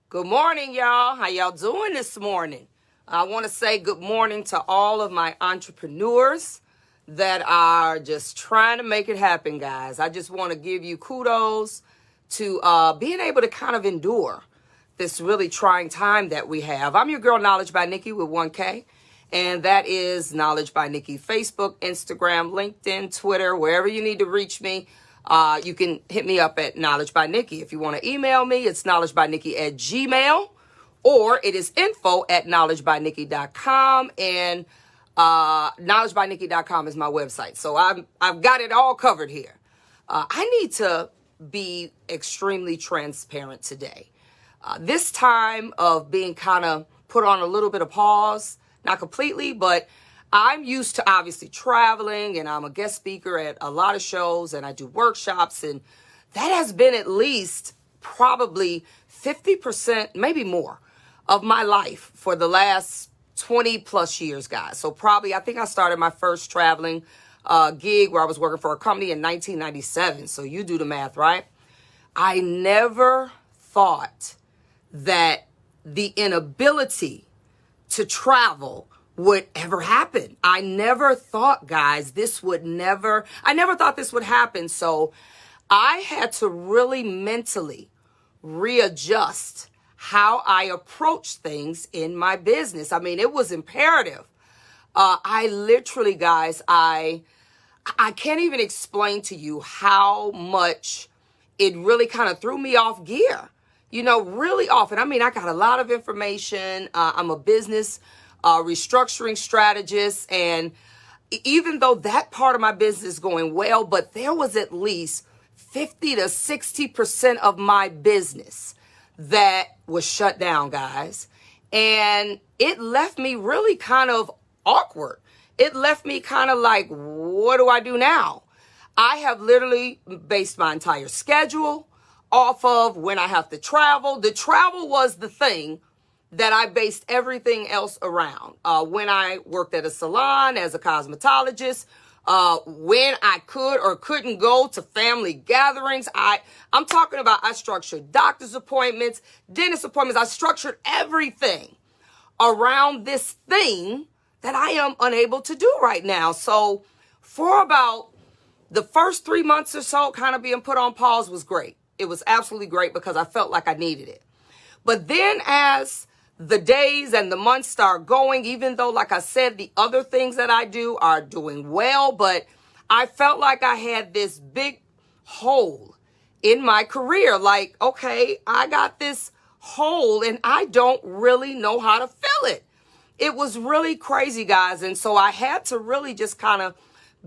Good morning, y'all. How y'all doing this morning? I want to say good morning to all of my entrepreneurs that are just trying to make it happen, guys. I just want to give you kudos to being able to kind of endure this really trying time that we have. I'm your girl, Knowledge by Nikki with 1K, and that is Knowledge by Nikki, Facebook, Instagram, LinkedIn, Twitter, wherever you need to reach me. You can hit me up at Knowledge by Nikki. If you want to email me, it's knowledgebynikki@gmail.com, or it is info@knowledgebynikki.com, and knowledgebynikki.com is my website. So I've got it all covered here. I need to be extremely transparent today. This time of being kind of put on a little bit of pause, not completely, but I'm used to obviously traveling, and I'm a guest speaker at a lot of shows, and I do workshops, and that has been at least probably 50%, maybe more, of my life for the last 20 plus years, guys. So probably, I think I started my first traveling gig where I was working for a company in 1997. So you do the math, right? I never thought that the inability to travel would ever happen. I never thought, guys, I never thought this would happen. So I had to really mentally readjust how I approach things in my business. I mean, it was imperative. I literally, guys, I can't even explain to you how much it really kind of threw me off gear, really off. And I mean, I got a lot of information. I'm a business restructuring strategist. And even though that part of my business is going well, but there was at least 50 to 60% of my business that was shut down, guys. And it left me really kind of awkward. It left me kind of like, what do I do now? I have literally based my entire schedule off of when I have to travel. The travel was the thing that I based everything else around. When I worked at a salon as a cosmetologist, when I could or couldn't go to family gatherings, I'm talking about I structured doctor's appointments, dentist appointments. I structured everything around this thing that I am unable to do right now. So for about the first 3 months or so, kind of being put on pause was great. It was absolutely great because I felt like I needed it. But then as the days and the months start going, even though, like I said, the other things that I do are doing well, but I felt like I had this big hole in my career. Like, okay, I got this hole and I don't really know how to fill it. It was really crazy, guys. And so I had to really just kind of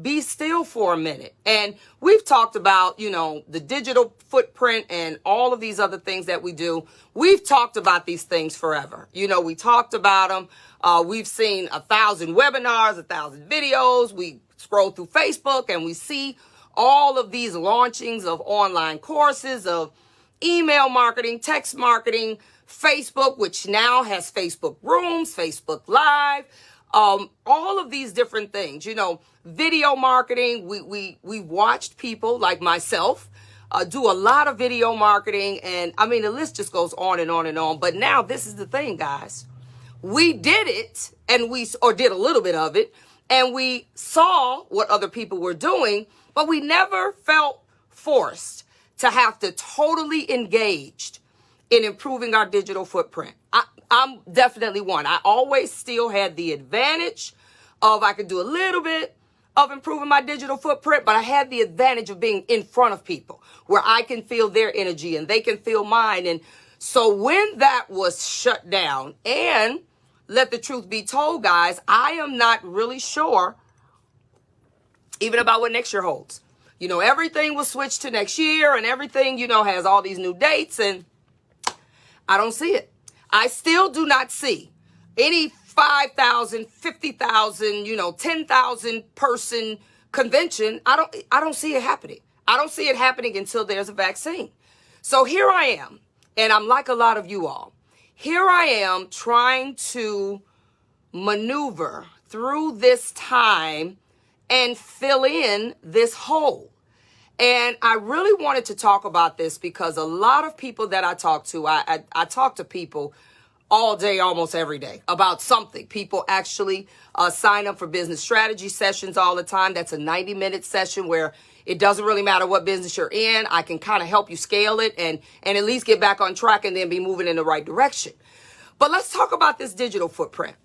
be still for a minute. And we've talked about, the digital footprint and all of these other things that we do. We've talked about these things forever. We talked about them. We've seen 1,000 webinars, 1,000 videos. We scroll through Facebook and we see all of these launchings of online courses, of email marketing, text marketing, Facebook, which now has Facebook Rooms, Facebook Live, all of these different things, video marketing. We watched people like myself do a lot of video marketing. And I mean, the list just goes on and on and on. But now this is the thing, guys. We did it or did a little bit of it. And we saw what other people were doing, but we never felt forced to have to totally engaged in improving our digital footprint. I'm definitely one. I always still had the advantage of I could do a little bit of improving my digital footprint, but I had the advantage of being in front of people where I can feel their energy and they can feel mine. And so when that was shut down, and let the truth be told, guys, I am not really sure even about what next year holds. Everything was switched to next year and everything, has all these new dates, and I don't see it. I still do not see any 5,000, 50,000, 10,000 person convention. I don't see it happening. I don't see it happening until there's a vaccine. So here I am, and I'm like a lot of you all. Here I am trying to maneuver through this time and fill in this hole. And I really wanted to talk about this because a lot of people that I talk to, I talk to people all day, almost every day about something. People actually sign up for business strategy sessions all the time. That's a 90-minute session where it doesn't really matter what business you're in. I can kind of help you scale it and at least get back on track and then be moving in the right direction. But let's talk about this digital footprint.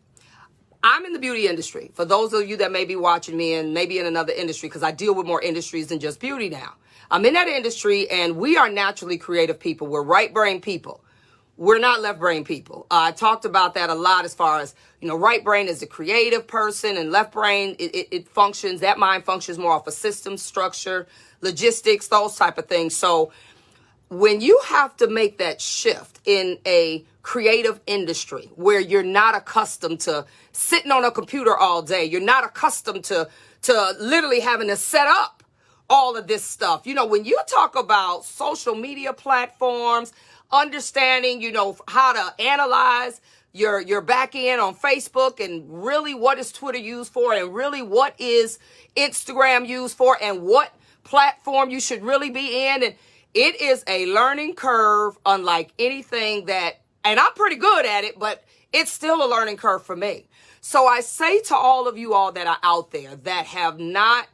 I'm in the beauty industry. For those of you that may be watching me and maybe in another industry, because I deal with more industries than just beauty now. I'm in that industry and we are naturally creative people. We're right brain people. We're not left brain people. I talked about that a lot as far as, right brain is the creative person and left brain, it functions, that mind functions more off a system structure, logistics, those type of things. So when you have to make that shift in a creative industry where you're not accustomed to sitting on a computer all day, you're not accustomed to literally having to set up all of this stuff. When you talk about social media platforms, understanding, how to analyze your back end on Facebook and really what is Twitter used for and really what is Instagram used for and what platform you should really be in. And it is a learning curve unlike anything and I'm pretty good at it, but it's still a learning curve for me. So I say to all of you all that are out there that have not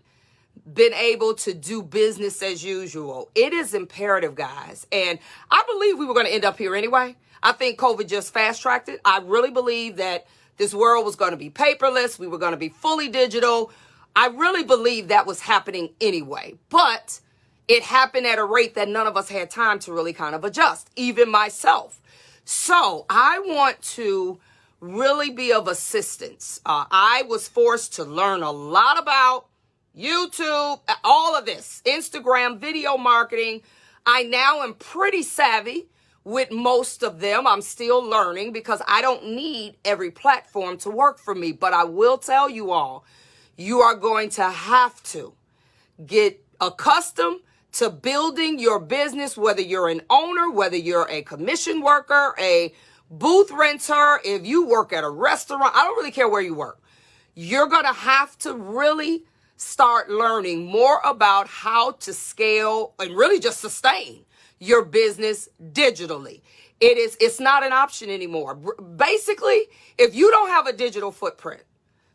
been able to do business as usual, it is imperative, guys. And I believe we were going to end up here anyway. I think COVID just fast-tracked it. I really believe that this world was going to be paperless. We were going to be fully digital. I really believe that was happening anyway. But it happened at a rate that none of us had time to really kind of adjust, even myself. So I want to really be of assistance. I was forced to learn a lot about YouTube, all of this, Instagram, video marketing. I now am pretty savvy with most of them. I'm still learning because I don't need every platform to work for me. But I will tell you all, you are going to have to get accustomed to building your business, whether you're an owner, whether you're a commission worker, a booth renter, if you work at a restaurant, I don't really care where you work. You're going to have to really start learning more about how to scale and really just sustain your business digitally. It's not an option anymore. Basically, if you don't have a digital footprint,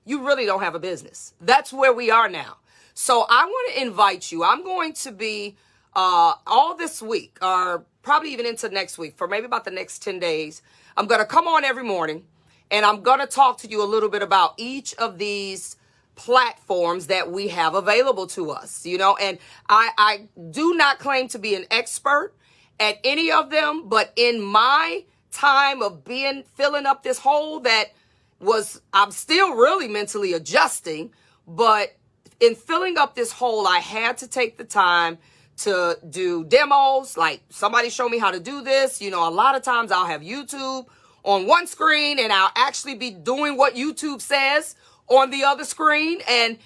you really don't have a business. That's where we are now. So I want to invite you. I'm going to be all this week, or probably even into next week, for maybe about the next 10 days. I'm going to come on every morning, and I'm going to talk to you a little bit about each of these platforms that we have available to us, and I do not claim to be an expert at any of them, but in my time of filling up this hole I'm still really mentally adjusting, but in filling up this hole, I had to take the time to do demos, like somebody show me how to do this. A lot of times I'll have YouTube on one screen and I'll actually be doing what YouTube says on the other screen. And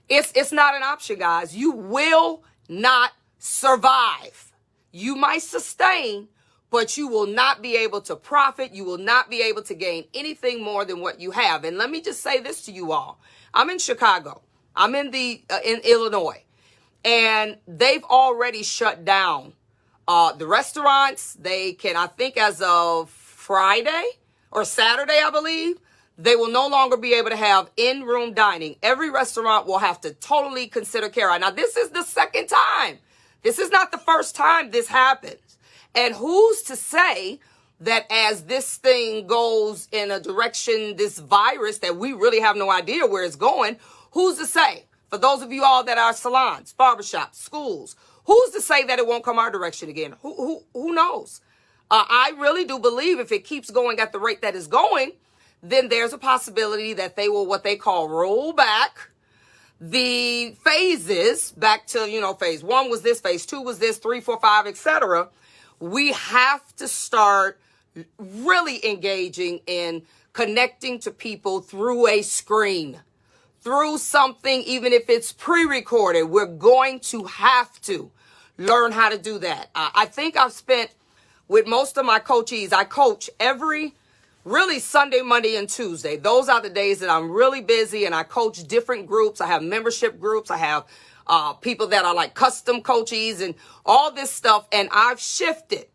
it's not an option, guys. You will not survive. You might sustain, but you will not be able to profit. You will not be able to gain anything more than what you have. And let me just say this to you all. I'm in Chicago. I'm in Illinois, and they've already shut down the restaurants. They can, I think as of Friday or Saturday, I believe, they will no longer be able to have in-room dining. Every restaurant will have to totally consider carryout. Now, this is the second time. This is not the first time this happens. And who's to say that as this thing goes in a direction, this virus that we really have no idea where it's going, who's to say? For those of you all that are salons, barbershops, schools, who's to say that it won't come our direction again? Who knows? I really do believe if it keeps going at the rate that it's going, then there's a possibility that they will what they call roll back the phases back to, phase 1 was this, phase 2 was this, 3, 4, 5, etc. We have to start really engaging in connecting to people through a screen, through something, even if it's pre-recorded. We're going to have to learn how to do that. I think I've spent, with most of my coachees, I coach every really Sunday, Monday, and Tuesday. Those are the days that I'm really busy, and I coach different groups. I have membership groups. I have people that are like custom coaches and all this stuff. And I've shifted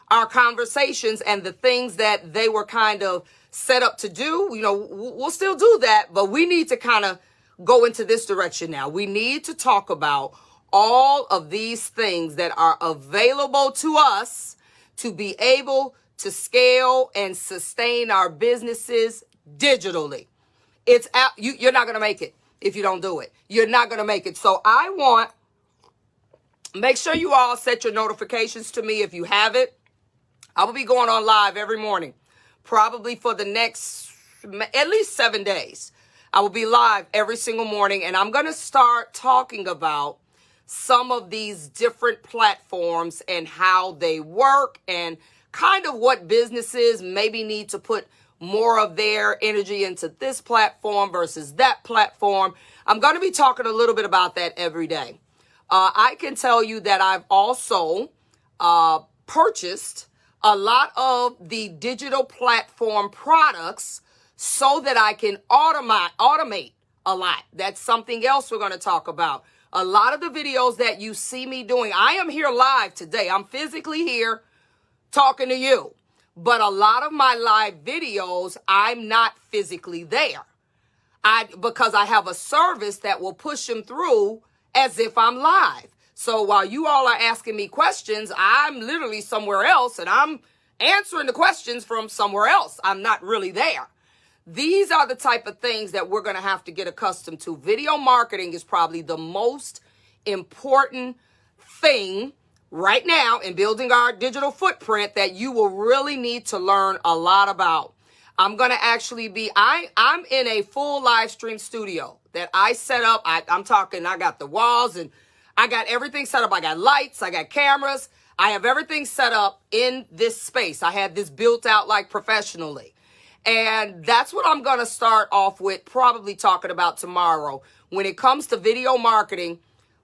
our conversations and the things that they were kind of set up to do. You know, we'll still do that, but we need to kind of go into this direction now. We need to talk about all of these things that are available to us to be able to scale and sustain our businesses digitally. It's out. You're not going to make it if you don't do it. You're not going to make it. So make sure you all set your notifications to me if you have it. I will be going on live every morning, probably for the next at least 7 days. I will be live every single morning, and I'm going to start talking about some of these different platforms and how they work and kind of what businesses maybe need to put more of their energy into this platform versus that platform. I'm going to be talking a little bit about that every day. I can tell you that I've also purchased a lot of the digital platform products so that I can automate a lot. That's something else we're going to talk about. A lot of the videos that you see me doing, I am here live today. I'm physically here talking to you. But a lot of my live videos, I'm not physically there. Because I have a service that will push them through as if I'm live. So while you all are asking me questions, I'm literally somewhere else and I'm answering the questions from somewhere else. I'm not really there. These are the type of things that we're going to have to get accustomed to. Video marketing is probably the most important thing right now in building our digital footprint that you will really need to learn a lot about. I'm going to actually I'm in a full live stream studio that I set up. I'm talking, I got the walls and I got everything set up. I got lights, I got cameras. I have everything set up in this space. I had this built out like professionally. And that's what I'm going to start off with, probably talking about tomorrow. When it comes to video marketing,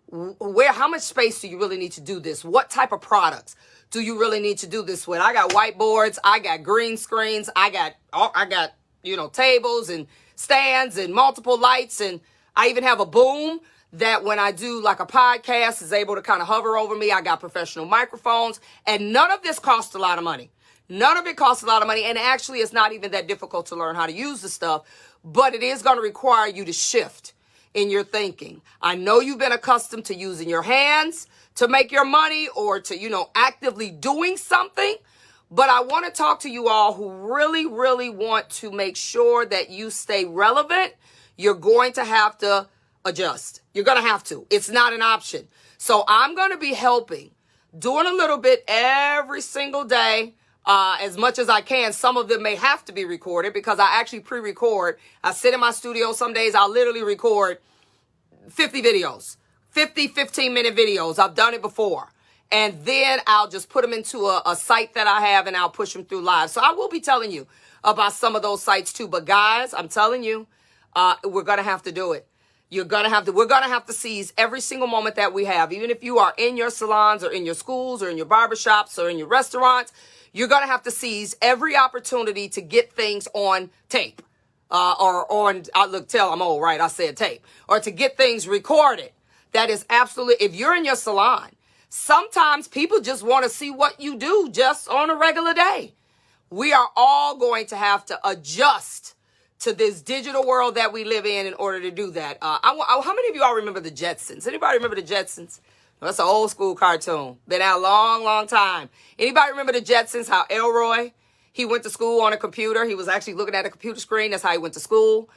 how much space do you really need to do this? What type of products do you really need to do this with? I got whiteboards, I got green screens, I got tables and stands and multiple lights, and I even have a boom that when I do like a podcast is able to kind of hover over me. I got professional microphones, and none of this costs a lot of money. None of it costs a lot of money, and actually it's not even that difficult to learn how to use the stuff, but it is going to require you to shift in your thinking. I know you've been accustomed to using your hands to make your money or to, actively doing something, but I want to talk to you all who really, really want to make sure that you stay relevant. You're going to have to adjust. You're going to have to. It's not an option. So I'm going to be helping, doing a little bit every single day. As much as I can. Some of them may have to be recorded because I actually pre-record. I sit in my studio. Some days I'll literally record 50 videos, 15-minute videos. I've done it before. And then I'll just put them into a site that I have and I'll push them through live. So I will be telling you about some of those sites too. But guys, I'm telling you, we're going to have to do it. We're going to have to seize every single moment that we have. Even if you are in your salons or in your schools or in your barbershops or in your restaurants, you're going to have to seize every opportunity to get things on tape I'm old, right? I said tape, or to get things recorded. That is absolutely, if you're in your salon, sometimes people just want to see what you do just on a regular day. We are all going to have to adjust to this digital world that we live in order to do that. How many of you all remember the Jetsons? Anybody remember the Jetsons? That's an old school cartoon. Been out a long, long time. Anybody remember the Jetsons? How Elroy, he went to school on a computer. He was actually looking at a computer screen. That's how he went to school.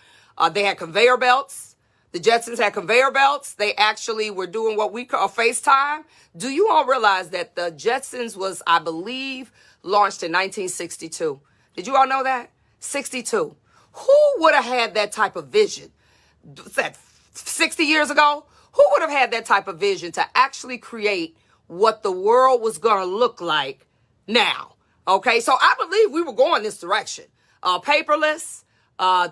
They had conveyor belts. The Jetsons had conveyor belts. They actually were doing what we call FaceTime. Do you all realize that the Jetsons was, I believe, launched in 1962? Did you all know that? 62. Who would have had that type of vision? What's that, 60 years ago? Who would have had that type of vision to actually create what the world was going to look like now? Okay, so I believe we were going this direction. Paperless.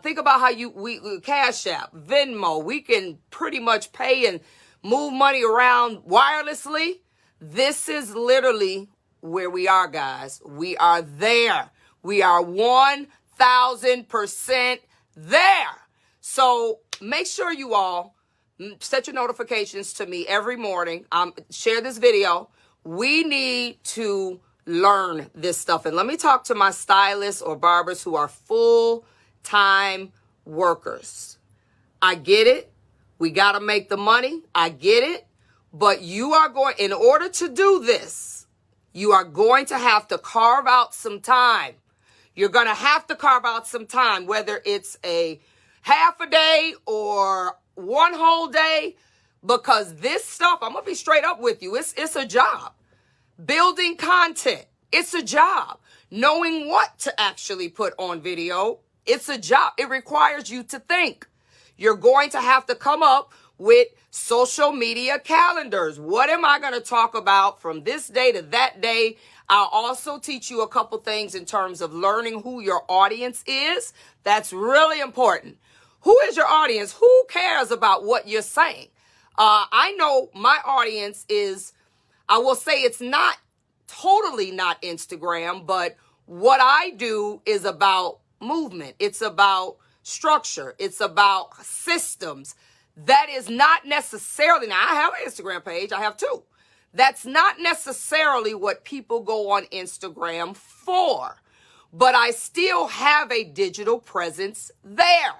Think about how we Cash App, Venmo, we can pretty much pay and move money around wirelessly. This is literally where we are, guys. We are there. We are 1,000% there. So make sure you all Set your notifications to me every morning. Share this video. We need to learn this stuff. And let me talk to my stylists or barbers who are full-time workers. I get it. We got to make the money. I get it. But in order to do this, you are going to have to carve out some time. You're going to have to carve out some time, whether it's a half a day or one whole day, because this stuff, I'm going to be straight up with you. It's a job. Building content, it's a job. Knowing what to actually put on video, it's a job. It requires you to think. You're going to have to come up with social media calendars. What am I going to talk about from this day to that day? I'll also teach you a couple things in terms of learning who your audience is. That's really important. Who is your audience? Who cares about what you're saying? I know my audience is, I will say it's not totally not Instagram, but what I do is about movement. It's about structure. It's about systems. That is not necessarily, now I have an Instagram page. I have two. That's not necessarily what people go on Instagram for, but I still have a digital presence there.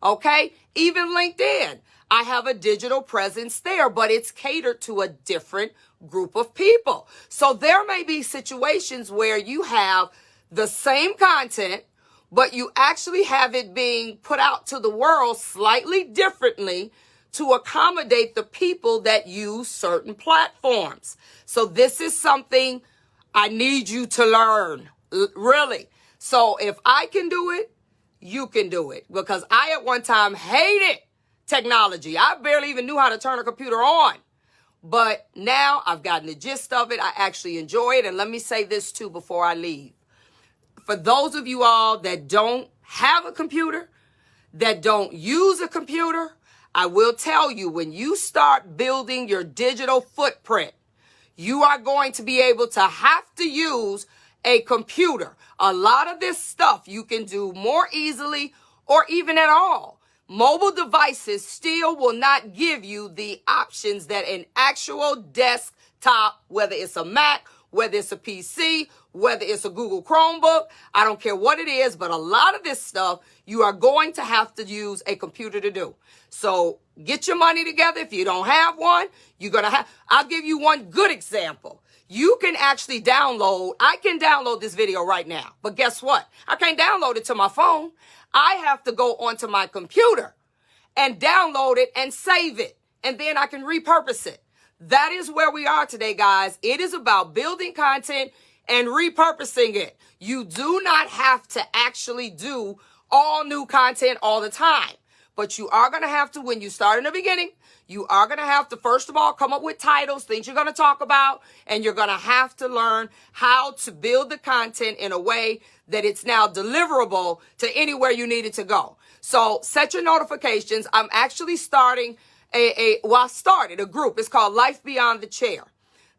Okay? Even LinkedIn, I have a digital presence there, but it's catered to a different group of people. So there may be situations where you have the same content, but you actually have it being put out to the world slightly differently to accommodate the people that use certain platforms. So this is something I need you to learn, really. So if I can do it, you can do it, because I at one time hated technology. I barely even knew how to turn a computer on. But now I've gotten the gist of it. I actually enjoy it. And let me say this too before I leave. For those of you all that don't have a computer, that don't use a computer, I will tell you, when you start building your digital footprint, you are going to be able to have to use a computer. A lot of this stuff you can do more easily or even at all. Mobile devices still will not give you the options that an actual desktop, whether it's a Mac, whether it's a PC, whether it's a Google Chromebook, I don't care what it is, but a lot of this stuff you are going to have to use a computer to do. So get your money together. If you don't have one, I'll give you one good example. You can actually I can download this video right now, but guess what? I can't download it to my phone. I have to go onto my computer and download it and save it, and then I can repurpose it. That is where we are today, guys. It is about building content and repurposing it. You do not have to actually do all new content all the time, but you are going to have to, when you start in the beginning, you are going to have to, first of all, come up with titles, things you're going to talk about, and you're going to have to learn how to build the content in a way that it's now deliverable to anywhere you need it to go. So set your notifications. I'm actually starting I started a group. It's called Life Beyond the Chair.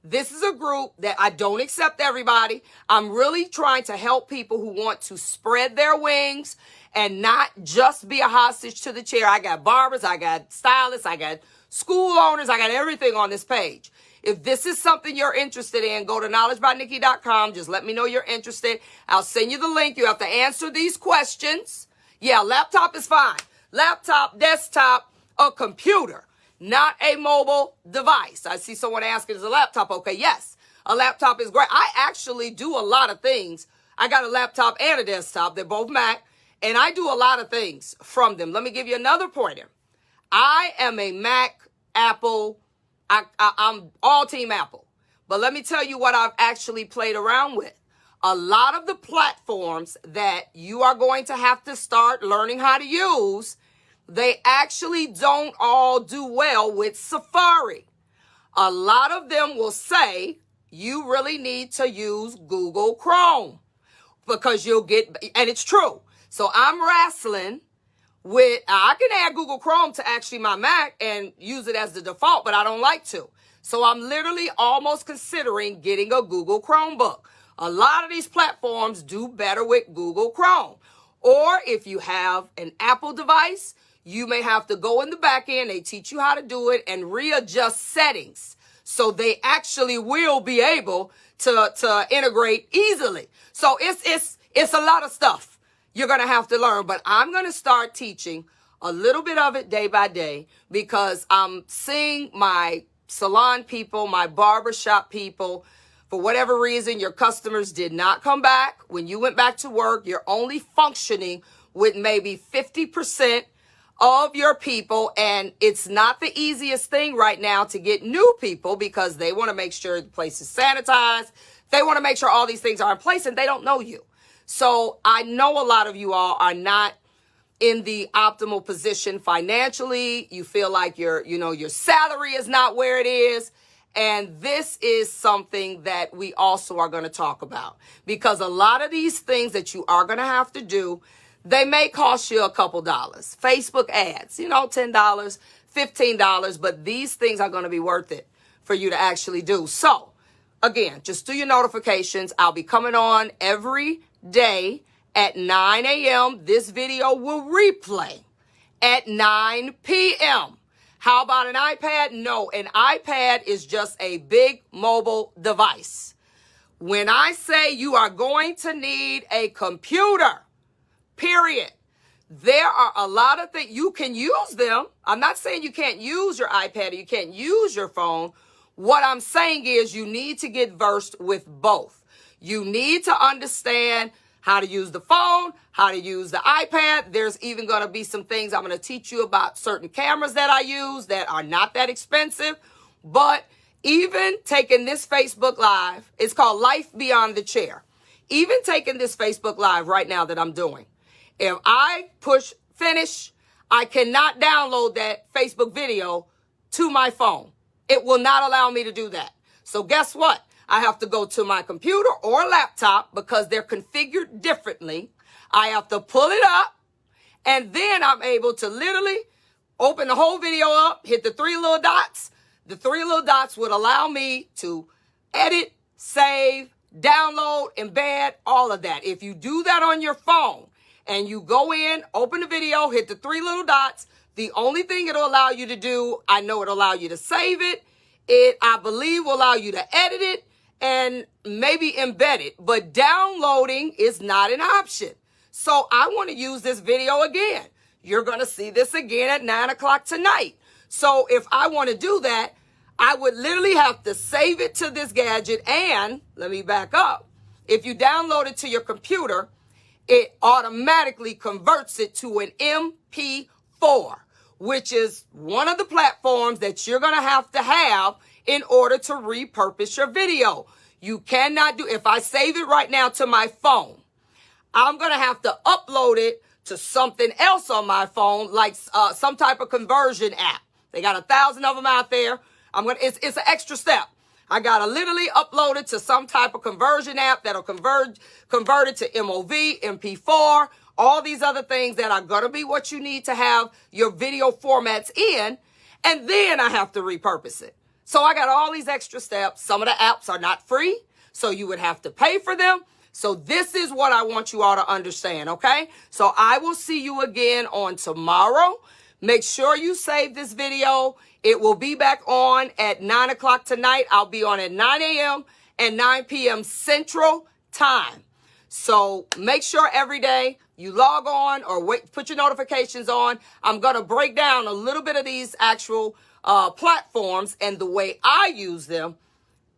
This is a group that I don't accept everybody. I'm really trying to help people who want to spread their wings and not just be a hostage to the chair. I got barbers, I got stylists, I got school owners, I got everything on this page. If this is something you're interested in, go to knowledgebynikki.com. Just let me know you're interested. I'll send you the link. You have to answer these questions. Yeah, laptop is fine. Laptop, desktop, a computer, not a mobile device. I see someone asking, is a laptop okay? Yes, a laptop is great. I actually do a lot of things. I got a laptop and a desktop. They're both Mac, and I do a lot of things from them. Let me give you another pointer. I am a Mac, Apple. I'm all team Apple. But let me tell you what I've actually played around with. A lot of the platforms that you are going to have to start learning how to use, they actually don't all do well with Safari. A lot of them will say you really need to use Google Chrome because you'll get, and it's true. So I'm wrestling with, I can add Google Chrome to actually my Mac and use it as the default, but I don't like to. So I'm literally almost considering getting a Google Chromebook. A lot of these platforms do better with Google Chrome. Or if you have an Apple device, you may have to go in the back end. They teach you how to do it and readjust settings so they actually will be able to integrate easily. So it's a lot of stuff you're going to have to learn, but I'm going to start teaching a little bit of it day by day because I'm seeing my salon people, my barbershop people, for whatever reason, your customers did not come back. When you went back to work, you're only functioning with maybe 50% of your people. And it's not the easiest thing right now to get new people because they want to make sure the place is sanitized. They want to make sure all these things are in place and they don't know you. So I know a lot of you all are not in the optimal position financially. You feel like your salary is not where it is. And this is something that we also are going to talk about because a lot of these things that you are going to have to do, they may cost you a couple dollars. Facebook ads, $10, $15, but these things are going to be worth it for you to actually do. So again, just do your notifications. I'll be coming on every day at 9 a.m. This video will replay at 9 p.m. How about an iPad? No, an iPad is just a big mobile device. When I say you are going to need a computer, period, there are a lot of things. You can use them. I'm not saying you can't use your iPad or you can't use your phone. What I'm saying is you need to get versed with both. You need to understand how to use the phone, how to use the iPad. There's even going to be some things I'm going to teach you about certain cameras that I use that are not that expensive. But even taking this Facebook Live, it's called Life Beyond the Chair. Even taking this Facebook Live right now that I'm doing, if I push finish, I cannot download that Facebook video to my phone. It will not allow me to do that. So guess what? I have to go to my computer or laptop because they're configured differently. I have to pull it up, and then I'm able to literally open the whole video up, hit the three little dots. The three little dots would allow me to edit, save, download, embed, all of that. If you do that on your phone and you go in, open the video, hit the three little dots, the only thing it'll allow you to do, I know it'll allow you to save it. I believe, will allow you to edit it and maybe embed it, but downloading is not an option. So I want to use this video again. You're going to see this again at 9 o'clock tonight. So if I want to do that, I would literally have to save it to this gadget. And let me back up. If you download it to your computer, it automatically converts it to an MP4, which is one of the platforms that you're going to have in order to repurpose your video. You cannot do, if I save it right now to my phone, I'm going to have to upload it to something else on my phone, like some type of conversion app. They got 1,000 of them out there. It's an extra step. I got to literally upload it to some type of conversion app that'll convert it to MOV, MP4, all these other things that are going to be what you need to have your video formats in. And then I have to repurpose it. So I got all these extra steps. Some of the apps are not free, so you would have to pay for them. So this is what I want you all to understand, okay? So I will see you again on tomorrow. Make sure you save this video. It will be back on at 9 o'clock tonight. I'll be on at 9 a.m. and 9 p.m. Central Time. So make sure every day you log on or put your notifications on. I'm going to break down a little bit of these actual platforms and the way I use them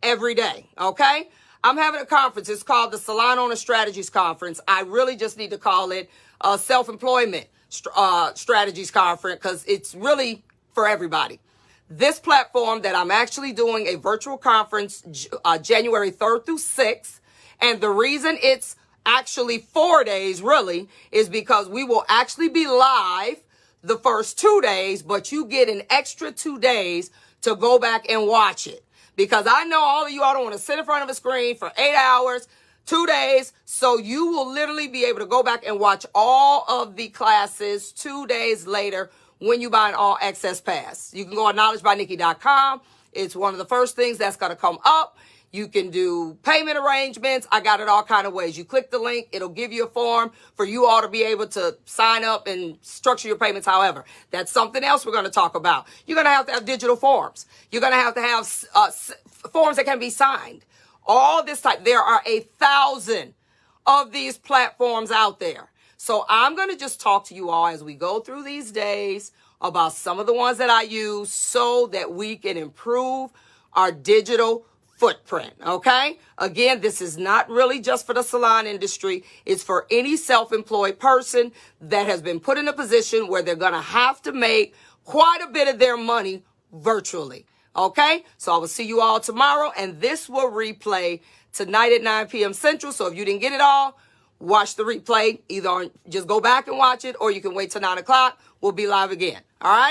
every day, okay? I'm having a conference. It's called the Salon Owner Strategies Conference. I really just need to call it Self-Employment Strategies Conference because it's really for everybody. This platform that I'm actually doing a virtual conference January 3rd through 6th, and the reason it's actually 4 days really is because we will actually be live the first 2 days, but you get an extra 2 days to go back and watch it. Because I know all of you all don't want to sit in front of a screen for 8 hours, 2 days. So you will literally be able to go back and watch all of the classes 2 days later when you buy an all access pass. You can go on knowledgebynikki.com. It's one of the first things that's going to come up. You can do payment arrangements. I got it all kind of ways. You click the link. It'll give you a form for you all to be able to sign up and structure your payments. However, that's something else we're going to talk about. You're going to have digital forms. You're going to have forms that can be signed. All this type. There are 1,000 of these platforms out there. So I'm going to just talk to you all as we go through these days about some of the ones that I use so that we can improve our digital footprint, okay? Again, this is not really just for the salon industry. It's for any self-employed person that has been put in a position where they're going to have to make quite a bit of their money virtually, okay? So I will see you all tomorrow, and this will replay tonight at 9 p.m. Central. So if you didn't get it all, watch the replay. Either just go back and watch it, or you can wait till 9 o'clock. We'll be live again, all right?